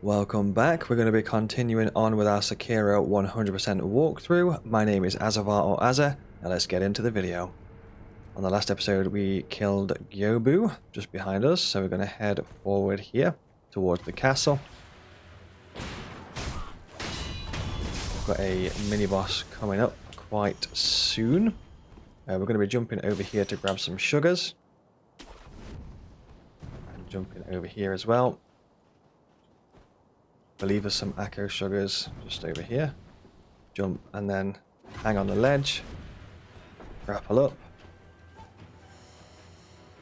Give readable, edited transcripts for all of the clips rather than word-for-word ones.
Welcome back. We're going to be continuing on with our Sekiro 100% walkthrough. My name is Azzavhar or Azza, and let's get into the video. On the last episode we killed Gyobu just behind us, so we're going to head forward here towards the castle. We've got a mini-boss coming up quite soon. We're going to be jumping over here to grab some sugars. And jumping over here as well. I believe there's some Akko sugars just over here. Jump and then hang on the ledge. Grapple up.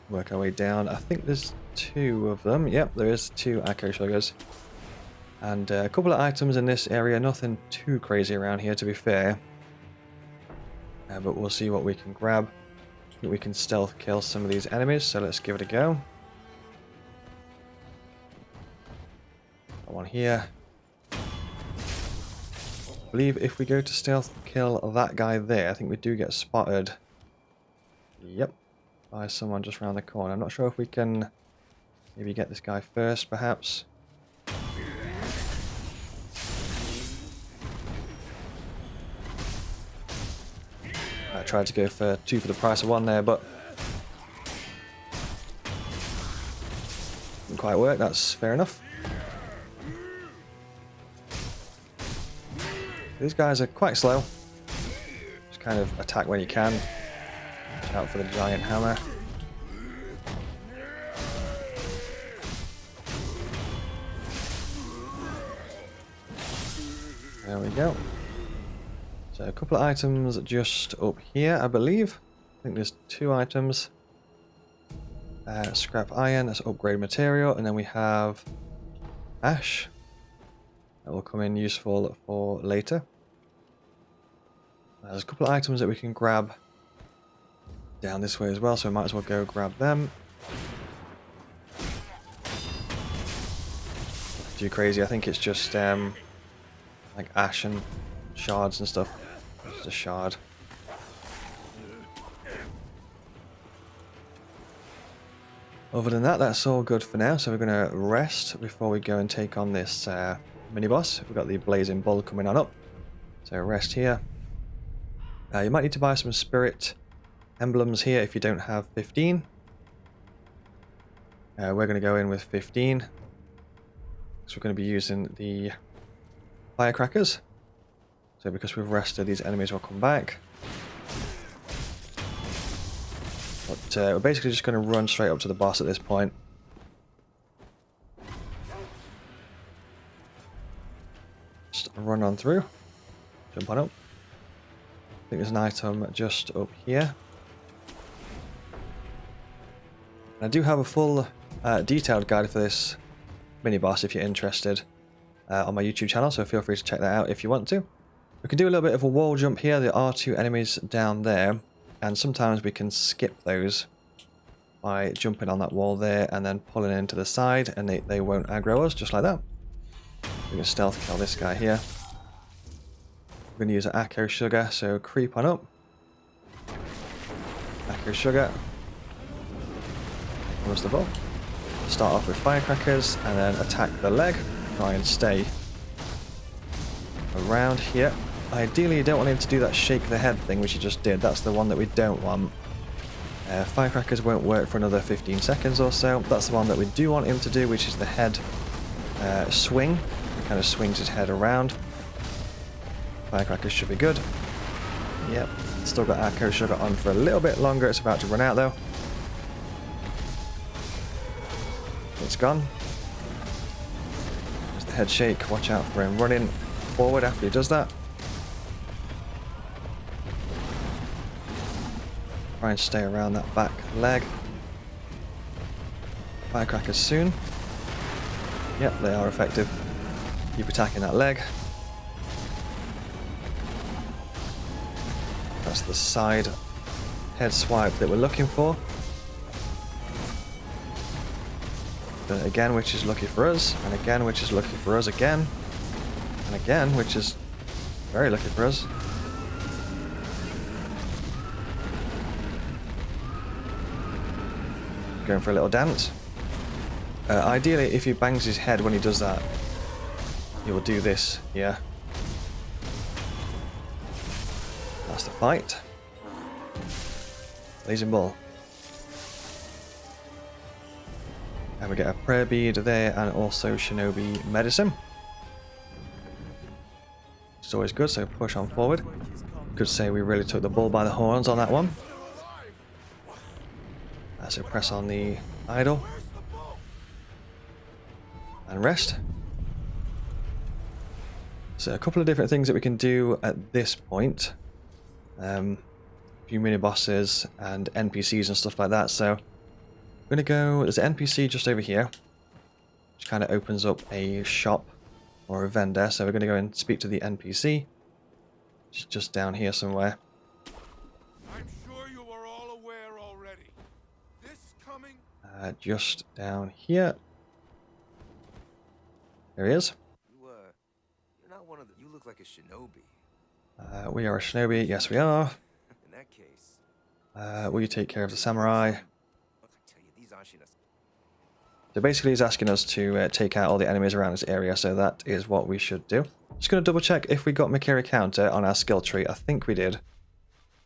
Work our way down. I think there's two of them. Yep, there is two Akko sugars. And a couple of items in this area. Nothing too crazy around here, to be fair. But we'll see what we can grab. I think we can stealth kill some of these enemies, so let's give it a go. One here. I believe if we go to stealth kill that guy there, I think we do get spotted. Yep. By someone just around the corner. I'm not sure if we can maybe get this guy first, perhaps. I tried to go for two for the price of one there, but didn't quite work. That's fair enough. These guys are quite slow. Just kind of attack when you can. Watch out for the giant hammer. There we go. So a couple of items just up here, I believe. I think there's two items. Scrap iron, that's upgrade material. And then we have ash. That will come in useful for later. There's a couple of items that we can grab down this way as well, so we might as well go grab them. Too crazy, I think it's just like ash and shards and stuff. Just a shard. Other than that, that's all good for now, so we're going to rest before we go and take on this mini-boss. We've got the blazing bull coming on up, so rest here. You might need to buy some spirit emblems here if you don't have 15. We're going to go in with 15, so we're going to be using the firecrackers. So because we've rested, these enemies will come back. But we're basically just going to run straight up to the boss at this point. Just run on through. Jump on up. I think there's an item just up here. I do have a full detailed guide for this mini-boss if you're interested on my YouTube channel, so feel free to check that out if you want to. We can do a little bit of a wall jump here. There are two enemies down there, and sometimes we can skip those by jumping on that wall there and then pulling into the side, and they won't aggro us, just like that. We can stealth kill this guy here. We're going to use an Akko sugar, so creep on up. Akko sugar. Where's the ball? Start off with firecrackers and then attack the leg. Try and stay around here. Ideally, you don't want him to do that shake the head thing, which he just did. That's the one that we don't want. Firecrackers won't work for another 15 seconds or so. That's the one that we do want him to do, which is the head swing. He kind of swings his head around. Firecrackers should be good. Yep, still got Akko sugar on for a little bit longer. It's about to run out though. It's gone. There's the head shake. Watch out for him running forward after he does that. Try and stay around that back leg. Firecrackers soon. Yep, they are effective. Keep attacking that leg. That's the side head swipe that we're looking for. But again, which is lucky for us, and again, which is lucky for us again, and again, which is very lucky for us. Going for a little dance. Ideally, if he bangs his head when he does that, you will do this here. That's the fight. Blazing Ball. And we get a prayer bead there and also Shinobi Medicine. It's always good, so push on forward. Could say we really took the bull by the horns on that one. So press on the idol. And rest. So a couple of different things that we can do at this point. A few mini bosses and NPCs and stuff like that. So I'm going to go, there's an NPC just over here, which kind of opens up a shop or a vendor. So we're going to go and speak to the NPC, which is just down here somewhere. I'm sure you are all aware already. This coming... Just down here. There he is. You're not one of the... You look like a shinobi. We are a shinobi. Yes, we are. In that case... Will you take care of the samurai? Look, I tell you, these Ashina... So basically he's asking us to take out all the enemies around this area, so that is what we should do. Just going to double check if we got Mikiri counter on our skill tree. I think we did.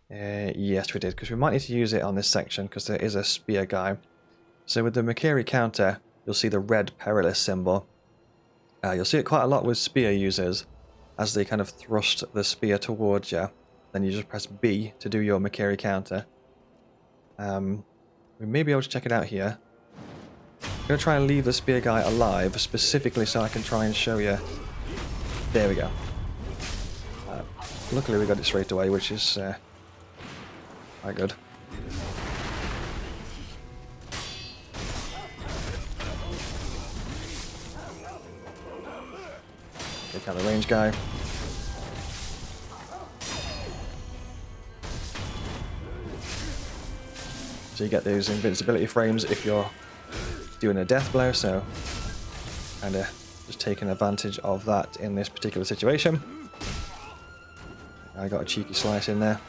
Yes, we did, because we might need to use it on this section, because there is a spear guy. So with the Mikiri counter, you'll see the red perilous symbol. You'll see it quite a lot with spear users, as they kind of thrust the spear towards you. Then you just press B to do your Mikiri counter. We may be able to check it out here. I'm going to try and leave the spear guy alive, specifically so I can try and show you. There we go. Luckily we got it straight away, which is quite good. Take out the range guy. So you get those invincibility frames if you're doing a death blow, so kind of just taking advantage of that in this particular situation. I got a cheeky slice in there.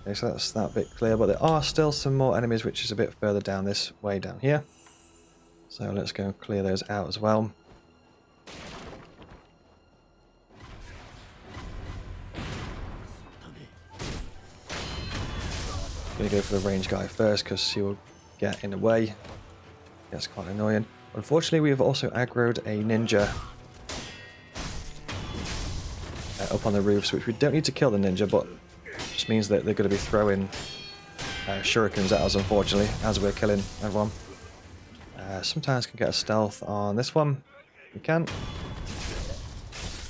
Okay, so that's that bit clear, but there are still some more enemies which is a bit further down this way down here. So let's go and clear those out as well. Gonna go for the range guy first because he will get in the way. That's quite annoying. Unfortunately, we have also aggroed a ninja up on the roofs, which we don't need to kill the ninja, but just means that they're going to be throwing shurikens at us, unfortunately, as we're killing everyone. Sometimes can get a stealth on this one. We can.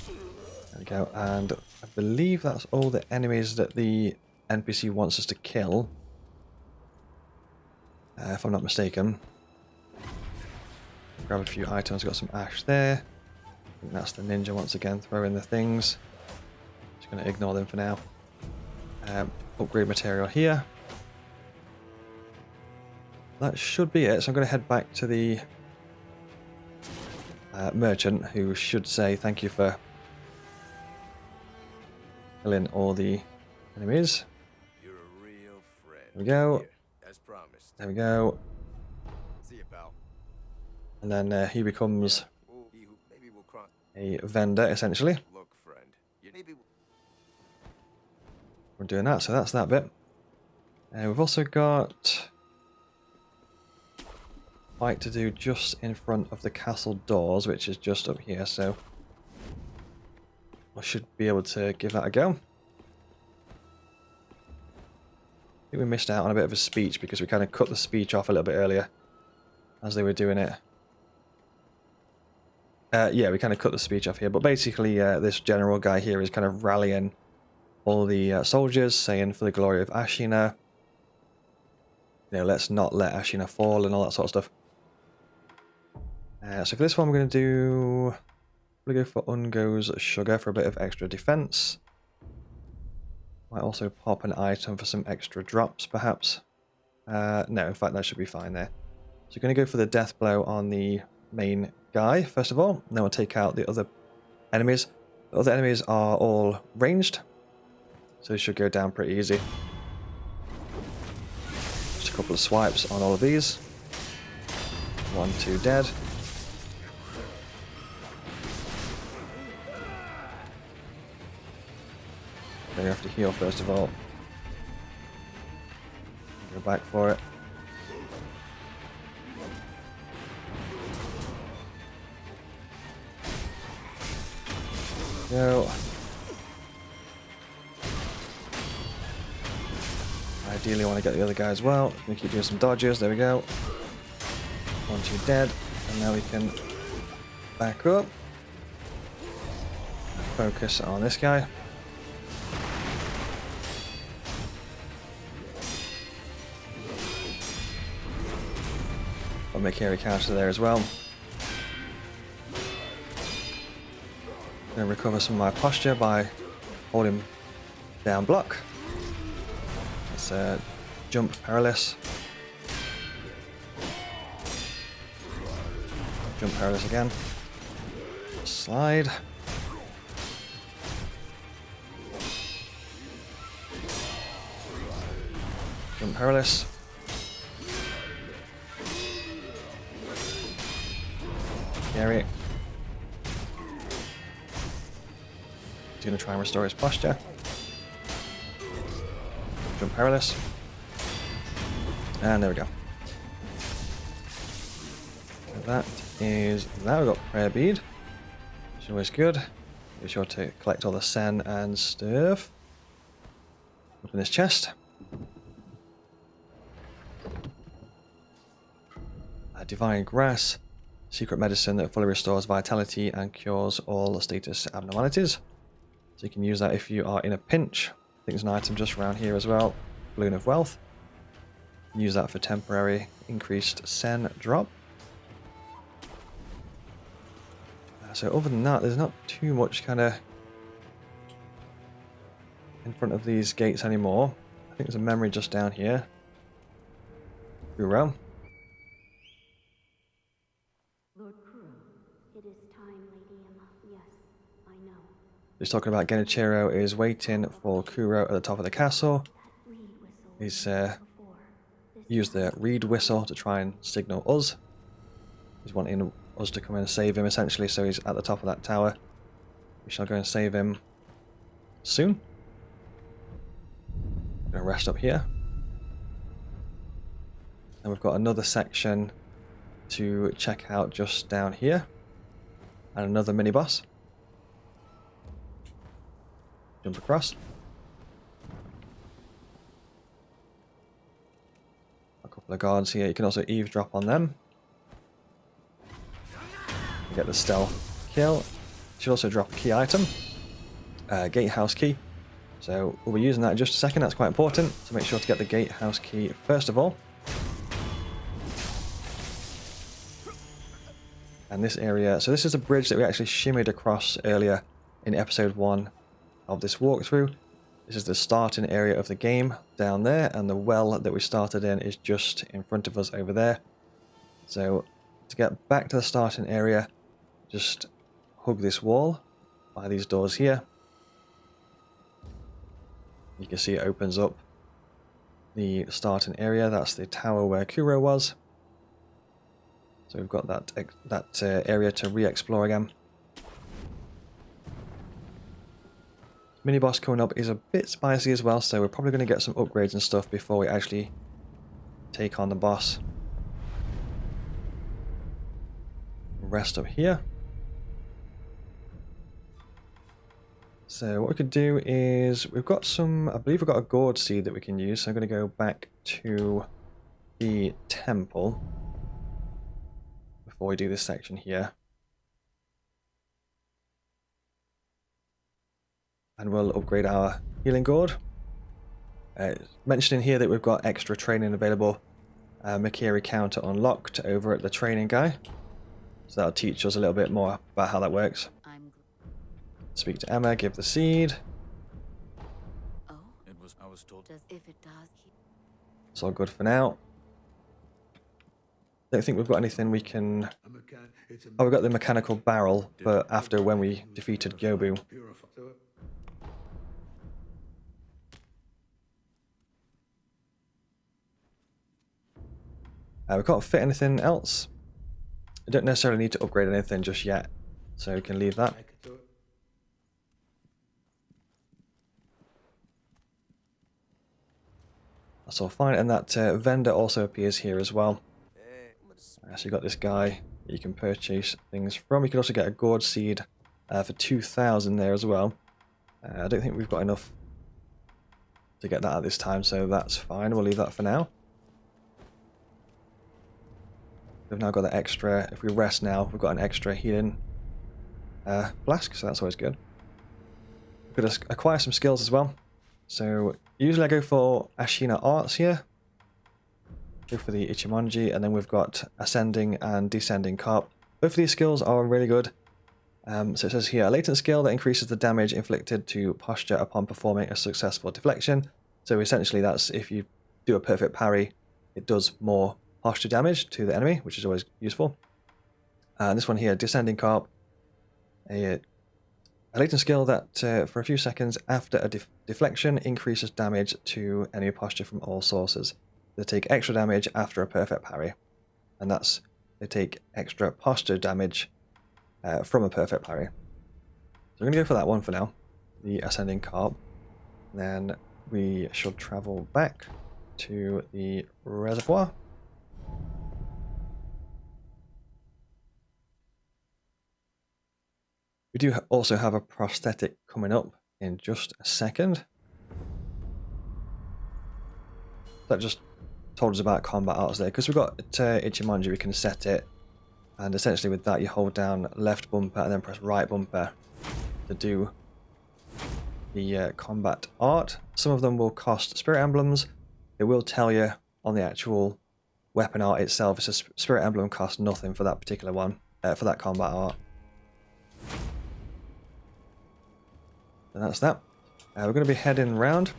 There we go. And I believe that's all the enemies that the NPC wants us to kill. If I'm not mistaken. Grab a few items. Got some ash there. I think that's the ninja once again throwing the things. Just going to ignore them for now. Upgrade material here. That should be it. So I'm going to head back to the merchant, who should say thank you for killing all the enemies. You're a real friend. There we go. Here, as promised. There we go. See you, pal. And then he becomes Maybe we'll cross. a vendor, essentially. Look, friend. Maybe We're doing that, so that's that bit. We've also got fight to do just in front of the castle doors, which is just up here, so I should be able to give that a go. I think we missed out on a bit of a speech because we kind of cut the speech off a little bit earlier as they were doing it. Yeah, we kind of cut the speech off here, but basically this general guy here is kind of rallying all the soldiers, saying for the glory of Ashina, you know, let's not let Ashina fall and all that sort of stuff. So for this one, we're going to go for Ungo's Sugar for a bit of extra defense. Might also pop an item for some extra drops, perhaps. No, in fact, that should be fine there. So we're going to go for the death blow on the main guy, first of all. Then we'll take out the other enemies. The other enemies are all ranged, so they should go down pretty easy. Just a couple of swipes on all of these. 1, 2 dead. Then you have to heal first of all. Go back for it. Go. Ideally, I want to get the other guy as well. We keep doing some dodges. There we go. 1, 2 dead. And now we can back up. Focus on this guy. I'll make carry counter there as well. Gonna recover some of my posture by holding down block. Let's jump perilous. Jump perilous again. Slide. Jump perilous. Carry it. He's going to try and restore his posture. Jump perilous. And there we go. So that is that. We've got prayer bead, which is always good. Be sure to collect all the sen and stuff. Open this chest. Divine grass. Secret medicine that fully restores vitality and cures all status abnormalities. So you can use that if you are in a pinch. I think there's an item just around here as well. Balloon of Wealth. Use that for temporary increased sen drop. So other than that, there's not too much kind of in front of these gates anymore. I think there's a memory just down here. Guru. He's talking about Genichiro is waiting for Kuro at the top of the castle. He's used the reed whistle to try and signal us. He's wanting us to come in and save him essentially, so he's at the top of that tower. We shall go and save him soon. I'm going to rest up here. And we've got another section to check out just down here. And another mini-boss. Jump across. A couple of guards here. You can also eavesdrop on them. You get the stealth kill. You should also drop a key item. Gatehouse Key. So we'll be using that in just a second. That's quite important. So make sure to get the Gatehouse Key first of all. And this area, so this is a bridge that we actually shimmied across earlier in episode 1 of this walkthrough. This is the starting area of the game down there, and the well that we started in is just in front of us over there. So to get back to the starting area, just hug this wall by these doors here. You can see it opens up the starting area. That's the tower where Kuro was. So we've got that area to re-explore again. Mini-boss coming up is a bit spicy as well, so we're probably going to get some upgrades and stuff before we actually take on the boss. Rest up here. So what we could do is, we've got some, I believe we've got a gourd seed that we can use, so I'm going to go back to the temple before we do this section here. And we'll upgrade our healing gourd. Mentioning here that we've got extra training available. Makiri counter unlocked over at the training guy. So that'll teach us a little bit more about how that works. Speak to Emma, give the seed. I was told. It's all good for now. Don't think we've got anything we can... Oh, we've got the mechanical barrel, but after when we defeated Gyobu. We can't fit anything else. I don't necessarily need to upgrade anything just yet, so we can leave that. That's all fine, and that vendor also appears here as well. So you got this guy that you can purchase things from. You can also get a gourd seed for 2,000 there as well. I don't think we've got enough to get that at this time, so that's fine. We'll leave that for now. We've now got the extra. If we rest now, we've got an extra healing flask, so that's always good. We could acquire some skills as well. So usually I go for Ashina Arts here. Go for the Ichimonji, and then we've got Ascending and Descending Carp. Both of these skills are really good. So it says here, a latent skill that increases the damage inflicted to posture upon performing a successful deflection. So essentially that's if you do a perfect parry, it does more posture damage to the enemy, which is always useful. And this one here, Descending Carp, a latent skill that for a few seconds after a deflection increases damage to enemy posture from all sources. They take extra damage after a perfect parry, and that's they take extra posture damage from a perfect parry. So I'm going to go for that one for now, the Ascending Carp. Then we should travel back to the reservoir. We do also have a prosthetic coming up in just a second. That just told us about combat arts there, because we've got Ichimonji, we can set it, and essentially with that you hold down left bumper and then press right bumper to do the combat art. Some of them will cost spirit emblems. It will tell you on the actual weapon art itself. It's a spirit emblem costs nothing for that particular one, for that combat art. And that's that. We're going to be heading around,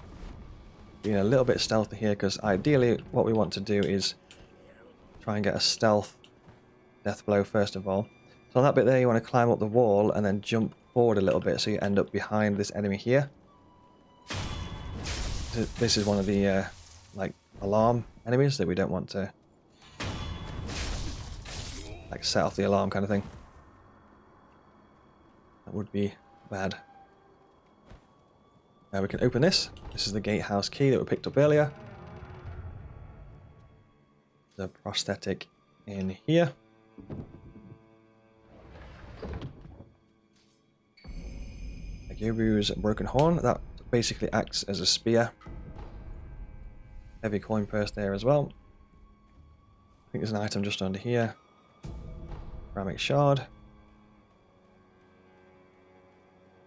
being a little bit stealthy here, because ideally what we want to do is try and get a stealth death blow first of all. So on that bit there, you want to climb up the wall and then jump forward a little bit so you end up behind this enemy here. This is one of the like alarm enemies that we don't want to like set off the alarm kind of thing. That would be bad. Now we can open this. This is the Gatehouse Key that we picked up earlier. The prosthetic in here. Yoru's broken horn. That basically acts as a spear. Heavy coin purse there as well. I think there's an item just under here. Ceramic shard.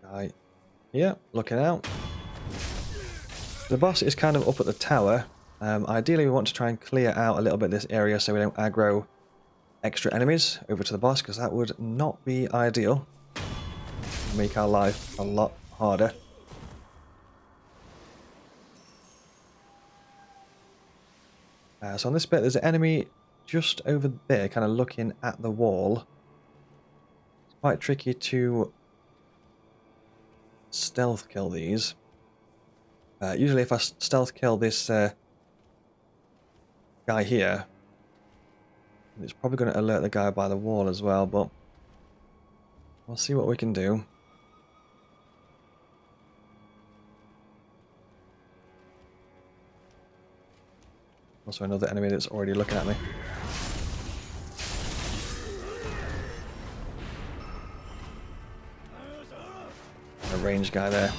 Right here, looking out. The boss is kind of up at the tower. Ideally we want to try and clear out a little bit this area so we don't aggro extra enemies over to the boss, because that would not be ideal. Make our life a lot harder. So on this bit there's an enemy just over there, kind of looking at the wall. It's quite tricky to stealth kill these. Usually if I stealth kill this guy here, it's probably going to alert the guy by the wall as well, but we'll see what we can do. Also another enemy that's already looking at me. A ranged guy there.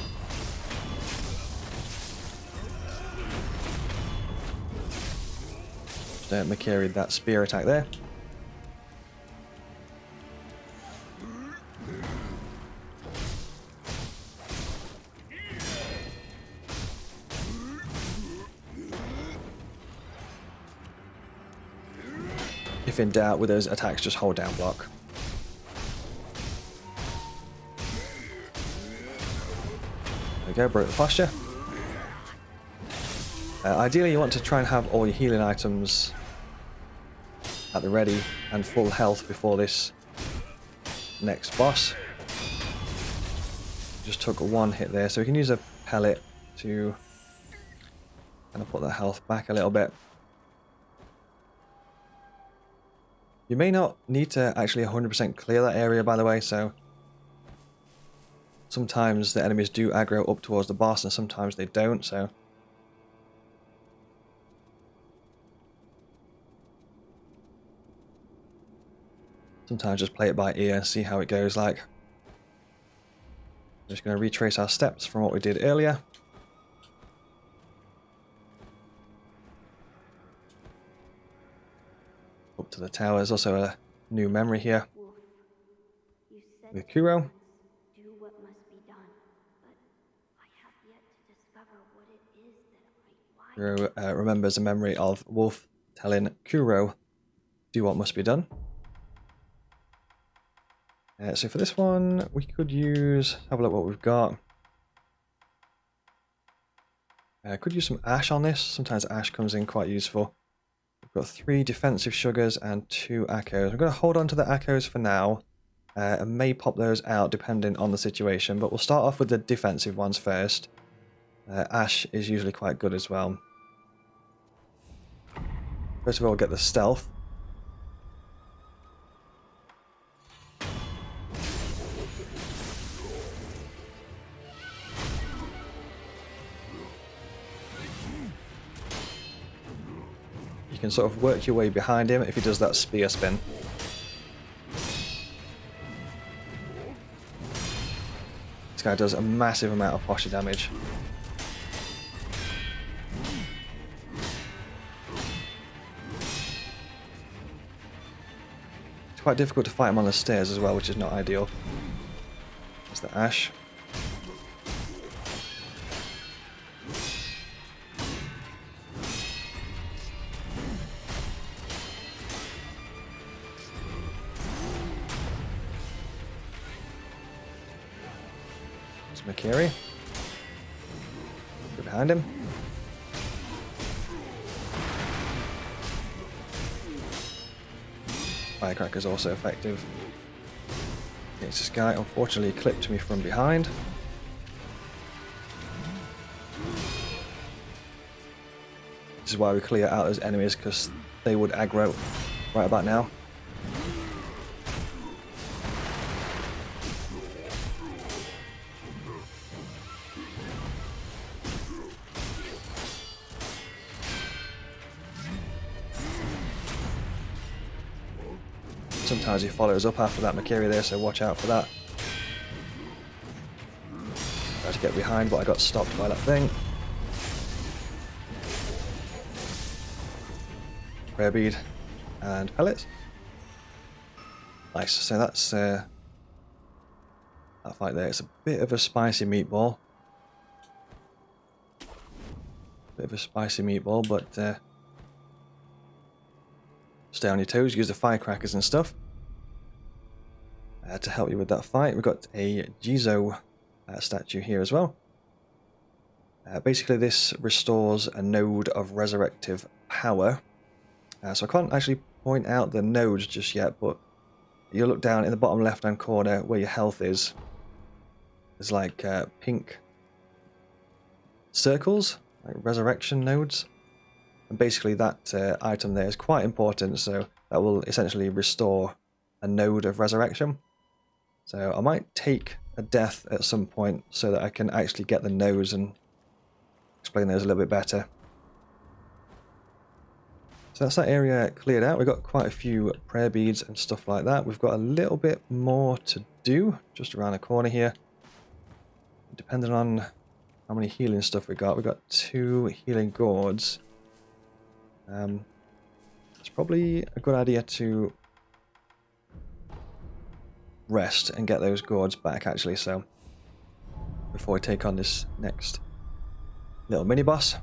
Just Makiri'd that spear attack there. If in doubt with those attacks, just hold down block. There we go, broke the posture. Ideally you want to try and have all your healing items at the ready and full health before this next boss. Just took one hit there, so we can use a pellet to kind of put that health back a little bit. You may not need to actually 100% clear that area, by the way, so sometimes the enemies do aggro up towards the boss and sometimes they don't, so Sometimes just play it by ear and see how it goes like. Just going to retrace our steps from what we did earlier. Up to the tower. There's also a new memory here with Kuro. Do what must be done, but I have yet to discover what it is that Kuro remembers a memory of Wolf telling Kuro, do what must be done. So for this one, we could use, have a look what we've got. Could use some ash on this. Sometimes ash comes in quite useful. We've got 3 defensive sugars and 2 echoes. I'm going to hold on to the echoes for now. And may pop those out depending on the situation. But we'll start off with the defensive ones first. Ash is usually quite good as well. First of all, we'll get the stealth. You can sort of work your way behind him if he does that spear spin. This guy does a massive amount of posture damage. It's quite difficult to fight him on the stairs as well, which is not ideal. There's the ash. Makiri. Go behind him. Firecracker's also effective against this guy. Unfortunately, he clipped me from behind. This is why we clear out those enemies, because they would aggro right about now. Sometimes he follows up after that Makiri there, so watch out for that. Tried to get behind, but I got stopped by that thing. Rare bead and pellets. Nice, so that's that fight there. It's a bit of a spicy meatball. But stay on your toes, use the firecrackers and stuff to help you with that fight. We've got a Jizo statue here as well. Basically this restores a node of resurrective power. So I can't actually point out the nodes just yet, but you look down in the bottom left hand corner where your health is. There's like pink circles, like resurrection nodes. And basically that item there is quite important, so that will essentially restore a node of resurrection. So I might take a death at some point so that I can actually get the nodes and explain those a little bit better. So that's that area cleared out. We've got quite a few prayer beads and stuff like that. We've got a little bit more to do just around the corner here. Depending on how many healing stuff we've got 2 healing gourds. It's probably a good idea to rest and get those gourds back actually, so before we take on this next little mini boss.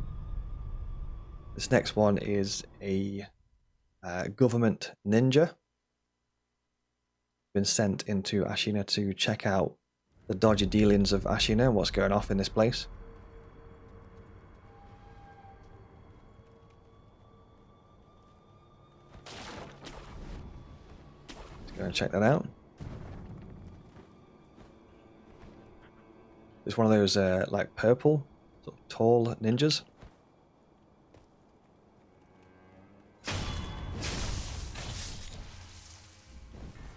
This next one is a government ninja. Been sent into Ashina to check out the dodgy dealings of Ashina, what's going off in this place. Let's go and check that out. It's one of those like purple, sort of tall ninjas.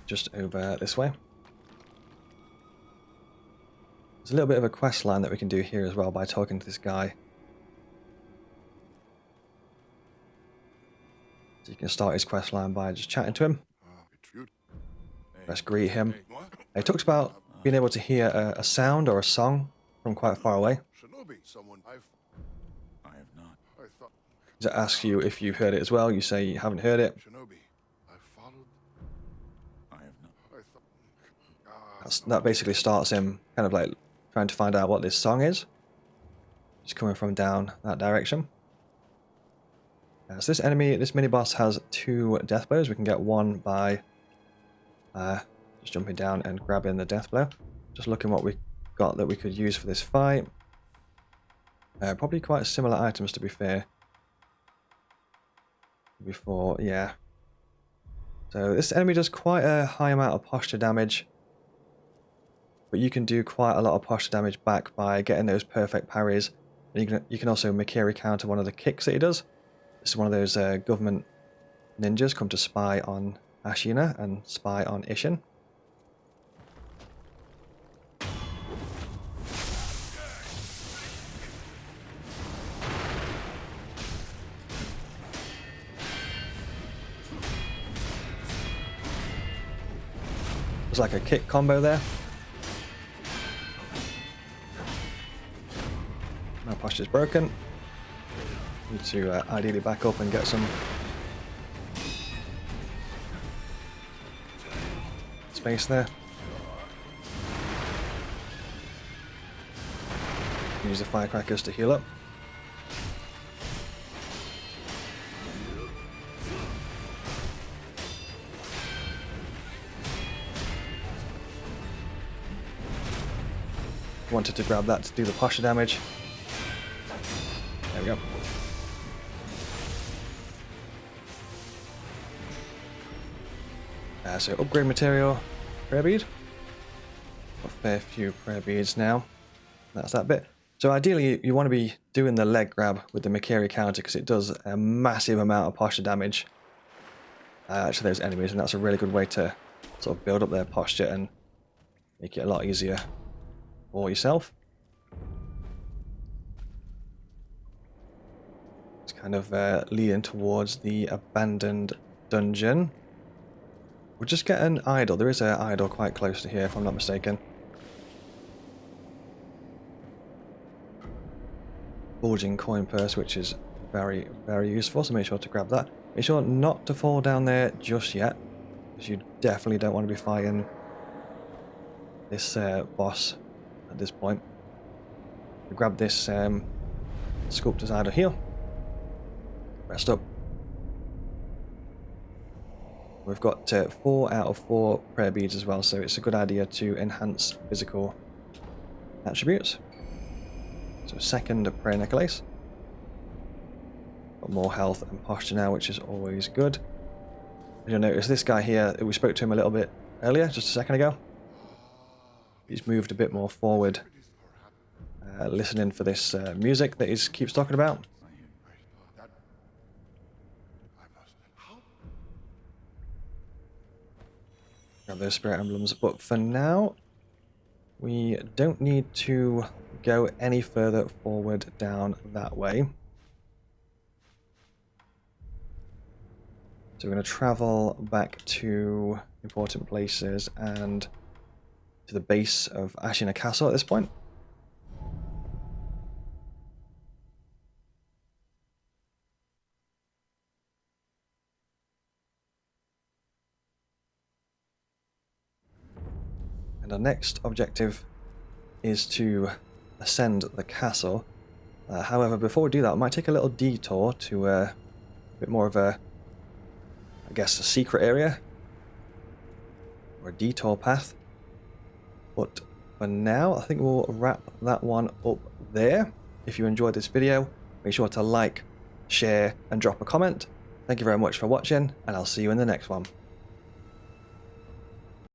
Just over this way. There's a little bit of a quest line that we can do here as well by talking to this guy. So you can start his quest line by just chatting to him. Let's greet him. What? He talks about being able to hear a sound or a song from quite far away. Shinobi, someone I have not. I thought He asks you if you've heard it as well. You say you haven't heard it. Shinobi. I followed. I have not. I thought. That basically starts him kind of like trying to find out what this song is. It's coming from down that direction. So this enemy, this mini boss has 2 death blows. We can get one by just jumping down and grabbing the death blow. Just looking what we got that we could use for this fight. Probably quite similar items, to be fair. Before, yeah. So this enemy does quite a high amount of posture damage. But you can do quite a lot of posture damage back by getting those perfect parries. And you can also Mikiri counter one of the kicks that he does. This is one of those government ninjas come to spy on Ashina and spy on Ishin. There's like a kick combo there. My posture's broken. Need to ideally back up and get some space there. Use the firecrackers to heal up. Wanted to grab that to do the posture damage. There we go. So upgrade material, prayer bead. Got a fair few prayer beads now. That's that bit. So ideally you want to be doing the leg grab with the Mikiri counter because it does a massive amount of posture damage to those enemies, and that's a really good way to sort of build up their posture and make it a lot easier for yourself. It's kind of leading towards the abandoned dungeon. We'll just get an idol. There is an idol quite close to here, if I'm not mistaken. Bulging coin purse, which is very, very useful, so make sure to grab that. Make sure not to fall down there just yet, because you definitely don't want to be fighting this boss at this point. We grab this sculptor's idol here. Rest up. We've got 4 out of 4 prayer beads as well, so it's a good idea to enhance physical attributes. So second prayer necklace. Got more health and posture now, which is always good. You'll notice this guy here, we spoke to him a little bit earlier, just a second ago. He's moved a bit more forward, listening for this music that he keeps talking about. Grab those spirit emblems, but for now we don't need to go any further forward down that way. So we're going to travel back to important places and to the base of Ashina Castle at this point. And our next objective is to ascend the castle. However, before we do that, I might take a little detour to a bit more of a, I guess, a secret area or a detour path. But for now, I think we'll wrap that one up there. If you enjoyed this video, make sure to like, share, and drop a comment. Thank you very much for watching, and I'll see you in the next one.